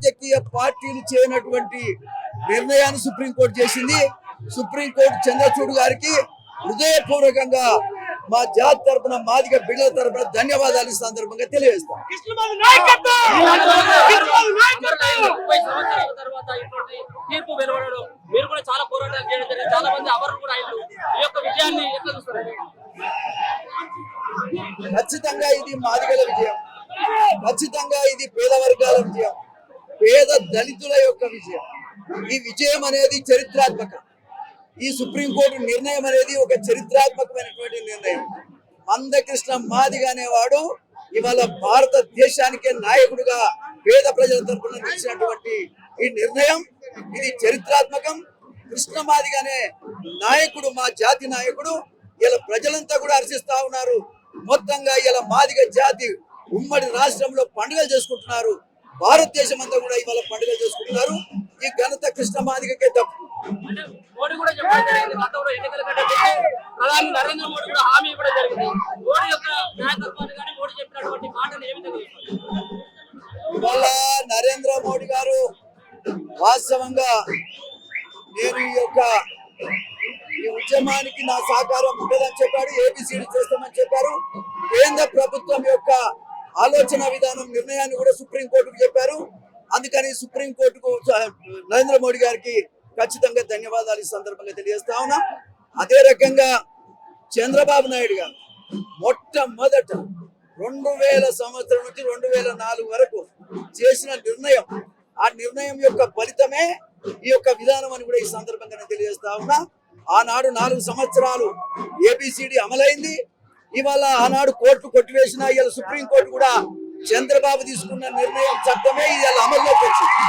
రాజకీయ పార్టీలు చేయనటువంటి నిర్ణయాన్ని సుప్రీంకోర్టు చేసింది. సుప్రీంకోర్టు చంద్రచూడ్ గారికి హృదయపూర్వకంగా మా జాతి తరపున మాదిగ బిడ్డల తరపున ధన్యవాదాలు ఈ సందర్భంగా తెలియజేస్తాం. ఖచ్చితంగా ఇది మాదిగల విజయం, ఖచ్చితంగా ఇది పేద వర్గాల విజయం, పేద దళితుల యొక్క విజయం. ఈ విజయం అనేది చరిత్రాత్మకం. ఈ సుప్రీంకోర్టు నిర్ణయం అనేది ఒక చరిత్రాత్మకమైనటువంటి నిర్ణయం. మందకృష్ణ మాదిగ అనేవాడు ఇవాళ భారతదేశానికే నాయకుడుగా పేద ప్రజల తరపున నిలిచినటువంటి ఈ నిర్ణయం ఇది చరిత్రాత్మకం. కృష్ణ మాదిగ అనే నాయకుడు, మా జాతి నాయకుడు, ఇలా ప్రజలంతా కూడా హర్షిస్తా ఉన్నారు. మొత్తంగా ఇలా మాదిగ జాతి ఉమ్మడి రాష్ట్రంలో పండుగలు చేసుకుంటున్నారు. భారతదేశం అంతా కూడా ఇవాళ పండుగలు చేసుకుంటున్నారు. ఈ ఘనత కృష్ణ మాదిగకే తప్పు. మోడీ కూడా చెప్పడం జరిగింది. గతంలో ఎన్నికల కంటే ప్రధాని నరేంద్ర మోడీ కూడా హామీ ఇవ్వడం జరిగింది. మోడీ యొక్క నాయకత్వాన్ని కానీ మోడీ చెప్పినటువంటి మాటలు ఏ విధంగా ఇవాళ నరేంద్ర మోడీ గారు వాస్తవంగా నేను ఈ ఉద్యమానికి నా సహకారం ఉంటుందని చెప్పాడు. ఏబిసిడి చేస్తామని చెప్పారు. కేంద్ర ప్రభుత్వం యొక్క ఆలోచన విధానం నిర్ణయాన్ని కూడా సుప్రీంకోర్టుకు చెప్పారు. అందుకని సుప్రీంకోర్టుకు నరేంద్ర మోడీ గారికి ఖచ్చితంగా ధన్యవాదాలు ఈ సందర్భంగా తెలియజేస్తా ఉన్నా. అదే రకంగా చంద్రబాబు నాయుడు గారు మొట్టమొదట 2000 సంవత్సరం నుంచి 2004 వరకు చేసిన నిర్ణయం, ఆ నిర్ణయం యొక్క ఫలితమే ఈ యొక్క విధానం అని కూడా ఈ సందర్భంగా నేను తెలియజేస్తా ఉన్నా. ఆనాడు 4 సంవత్సరాలు ఏబిసిడి అమలైంది. ఇవాళ ఆనాడు కోర్టు కొట్టివేసిన ఇవాళ సుప్రీంకోర్టు కూడా చంద్రబాబు తీసుకున్న నిర్ణయం చట్టమే ఇవాళ అమల్లోకి వచ్చింది.